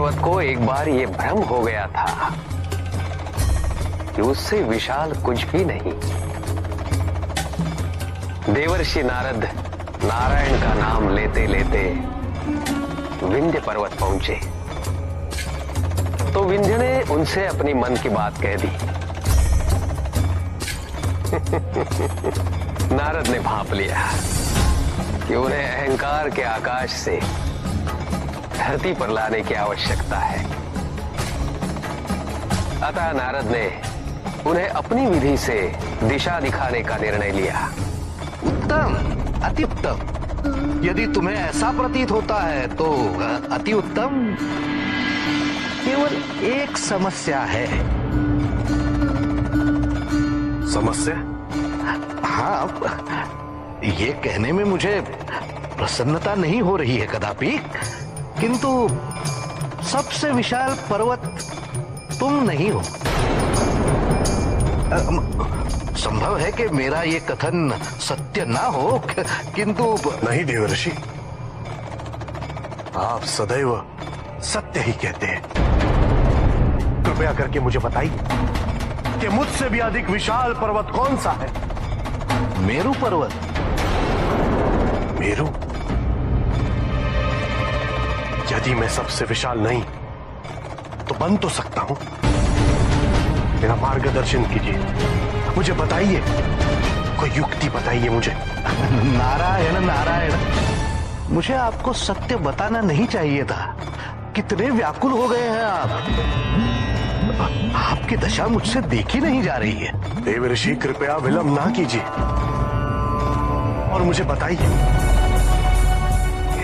पर्वत को एक बार ये भ्रम हो गया था कि उससे विशाल कुछ भी नहीं। देवर्षि नारद नारायण का नाम लेते लेते विंध्य पर्वत पहुंचे तो विंध्य ने उनसे अपनी मन की बात कह दी। नारद ने भांप लिया कि उन्हें अहंकार के आकाश से धरती पर लाने की आवश्यकता है। अतः नारद ने उन्हें अपनी विधि से दिशा दिखाने का निर्णय लिया। उत्तम, अति उत्तम। यदि तुम्हें ऐसा प्रतीत होता है तो अति उत्तम। केवल एक समस्या है। समस्या? हाँ, ये कहने में मुझे प्रसन्नता नहीं हो रही है कदापि, किंतु सबसे विशाल पर्वत तुम नहीं हो। संभव है कि मेरा ये कथन सत्य ना हो, किंतु नहीं देवर्षि, आप सदैव सत्य ही कहते हैं। कृपया करके मुझे बताइए कि मुझसे भी अधिक विशाल पर्वत कौन सा है? मेरू पर्वत। मेरू? यदि मैं सबसे विशाल नहीं तो बन तो सकता हूं। मेरा मार्गदर्शन कीजिए, मुझे बताइए, कोई युक्ति बताइए मुझे। नारायण नारायण, मुझे आपको सत्य बताना नहीं चाहिए था। कितने व्याकुल हो गए हैं आप। आपकी दशा मुझसे देखी नहीं जा रही है। देवर्षि, कृपया विलंब ना कीजिए और मुझे बताइए,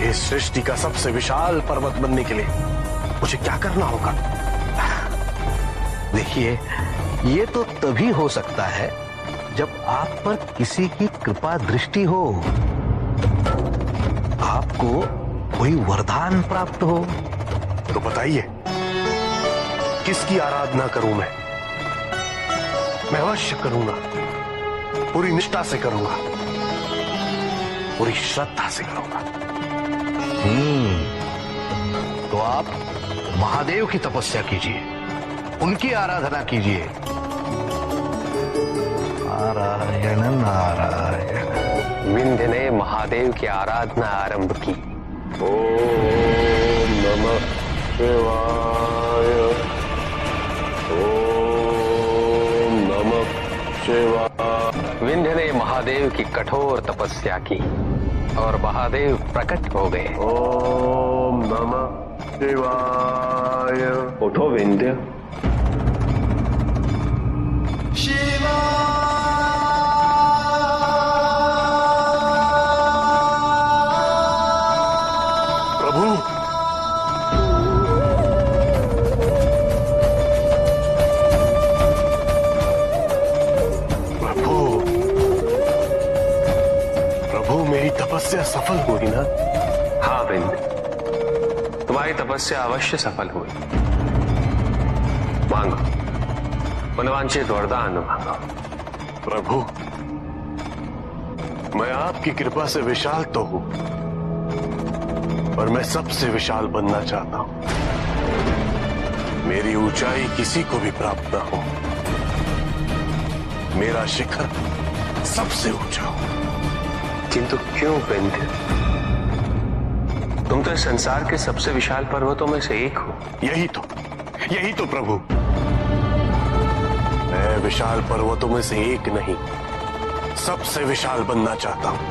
इस सृष्टि का सबसे विशाल पर्वत बनने के लिए मुझे क्या करना होगा? देखिए, ये तो तभी हो सकता है जब आप पर किसी की कृपा दृष्टि हो, आपको कोई वरदान प्राप्त हो। तो बताइए, किसकी आराधना करूं मैं? मैं अवश्य करूंगा, पूरी निष्ठा से करूंगा, पूरी श्रद्धा से करूंगा। तो आप महादेव की तपस्या कीजिए, उनकी आराधना कीजिए। नारायण नारायण। विंध्य ने महादेव की आराधना आरंभ की। ओम नमः शिवाय, ओम नमः शिवाय। विंध्य ने महादेव की कठोर तपस्या की और महादेव प्रकट हो गए। ओम नमः शिवाय। उठो विंध्य। प्रभु, प्रभु, प्रभु, मेरी तपस्या सफल हुई ना? हाँ विंध्य, तुम्हारी तपस्या अवश्य सफल हुई। मांगो, मनवांछित वरदान मांगो। प्रभु, मैं आपकी कृपा से विशाल तो हूं, पर मैं सबसे विशाल बनना चाहता हूं। मेरी ऊंचाई किसी को भी प्राप्त ना हो, मेरा शिखर सबसे ऊंचा हो। किंतु क्यों विंध्य? तुम तो इस संसार के सबसे विशाल पर्वतों में से एक हो। यही तो प्रभु, मैं विशाल पर्वतों में से एक नहीं, सबसे विशाल बनना चाहता हूं।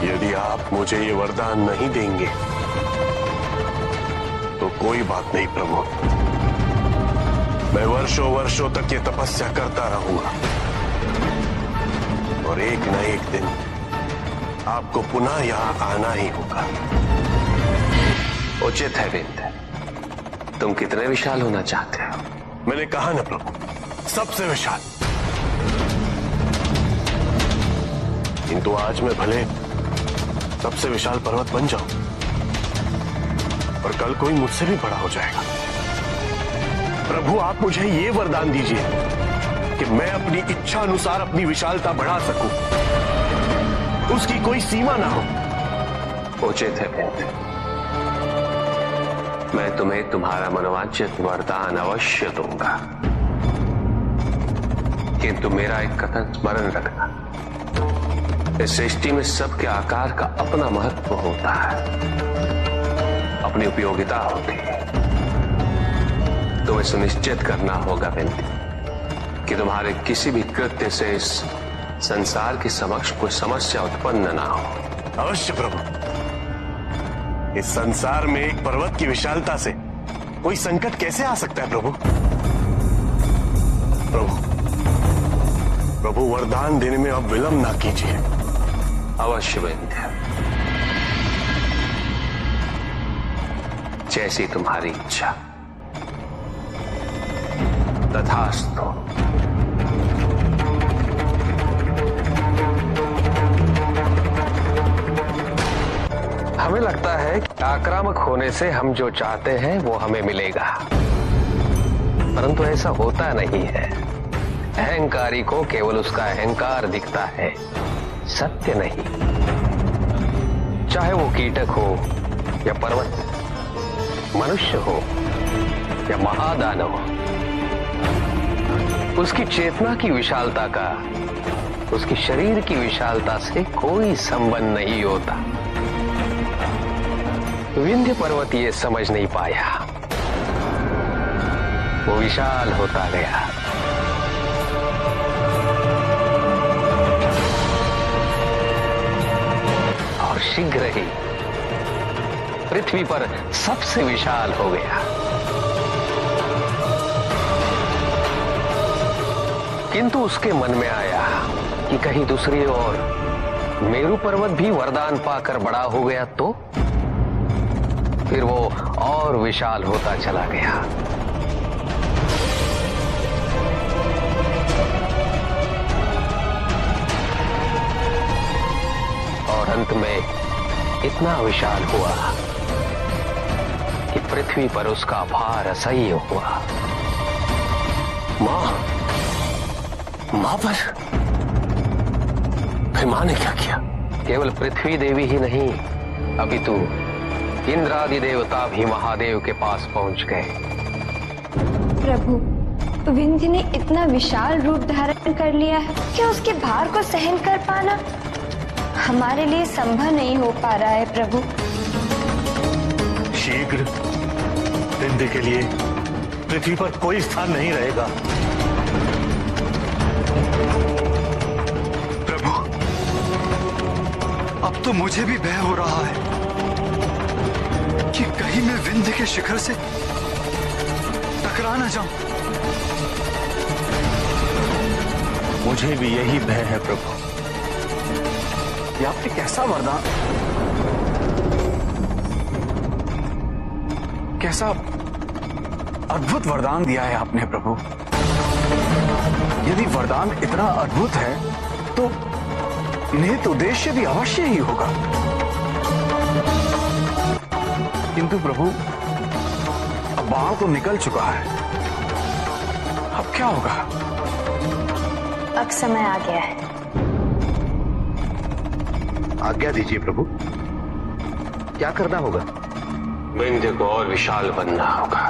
यदि आप मुझे ये वरदान नहीं देंगे तो कोई बात नहीं प्रभु, मैं वर्षों वर्षों तक ये तपस्या करता रहूंगा और एक न एक दिन आपको पुनः यहां आना ही होगा। उचित है विंध्य, तुम कितने विशाल होना चाहते हो? मैंने कहा ना प्रभु, सबसे विशाल। किंतु आज मैं भले सबसे विशाल पर्वत बन जाऊं, और कल कोई मुझसे भी बड़ा हो जाएगा। प्रभु, आप मुझे ये वरदान दीजिए कि मैं अपनी इच्छा अनुसार अपनी विशालता बढ़ा सकूं, उसकी कोई सीमा ना हो। उचित है विंध्य। मैं तुम्हें तुम्हारा मनोवांछित वरदान अवश्य दूंगा, किंतु मेरा एक कथन स्मरण रखना, इस सृष्टि में सबके आकार का अपना महत्व होता है, अपनी उपयोगिता होती है। तुम्हें सुनिश्चित करना होगा विंध्य कि तुम्हारे किसी भी कृत्य से इस संसार के समक्ष कोई समस्या उत्पन्न ना हो। अवश्य प्रभु। इस संसार में एक पर्वत की विशालता से कोई संकट कैसे आ सकता है प्रभु? प्रभु वरदान देने में अब विलंब ना कीजिए। अवश्य विंध्य, जैसी तुम्हारी इच्छा। तथास्तु। हमें लगता है कि आक्रामक होने से हम जो चाहते हैं वो हमें मिलेगा, परंतु ऐसा होता नहीं है। अहंकारी को केवल उसका अहंकार दिखता है, सत्य नहीं। चाहे वो कीटक हो या पर्वत, मनुष्य हो या महादानव, उसकी चेतना की विशालता का उसकी शरीर की विशालता से कोई संबंध नहीं होता। विंध्य पर्वत ये समझ नहीं पाया, वो विशाल होता गया। और शीघ्र ही पृथ्वी पर सबसे विशाल हो गया। किंतु उसके मन में आया कि कहीं दूसरी ओर मेरू पर्वत भी वरदान पाकर बड़ा हो गया तो फिर वो और विशाल होता चला गया। और अंत में इतना विशाल हुआ कि पृथ्वी पर उसका भार असह्य हुआ। मां पर फिर मां ने क्या किया? केवल पृथ्वी देवी ही नहीं, अपितु इंद्रादि देवता भी महादेव के पास पहुंच गए। प्रभु, विंध्य ने इतना विशाल रूप धारण कर लिया है कि उसके भार को सहन कर पाना हमारे लिए संभव नहीं हो पा रहा है। प्रभु, शीघ्र विंध्य के लिए पृथ्वी पर कोई स्थान नहीं रहेगा। प्रभु, अब तो मुझे भी भय हो रहा है कि कहीं मैं विंध्य के शिखर से टकरा न जाऊं। मुझे भी यही भय है प्रभु। ये आपने कैसा वरदान, कैसा अद्भुत वरदान दिया है आपने प्रभु। यदि वरदान इतना अद्भुत है तो निहित उद्देश्य भी अवश्य ही होगा। किंतु प्रभु, अब बाण तो निकल चुका है, अब क्या होगा? अब समय आ गया है। आज्ञा दीजिए प्रभु, क्या करना होगा? विंध्य को और विशाल बनना होगा।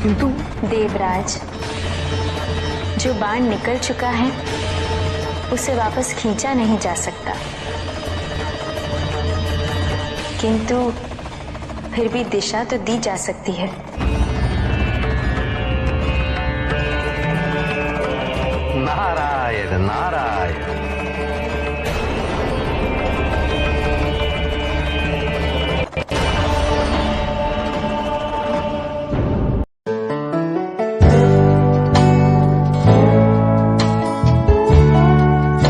किंतु देवराज, जो बाण निकल चुका है उसे वापस खींचा नहीं जा सकता, किंतु फिर भी दिशा तो दी जा सकती है। नारायण नारायण।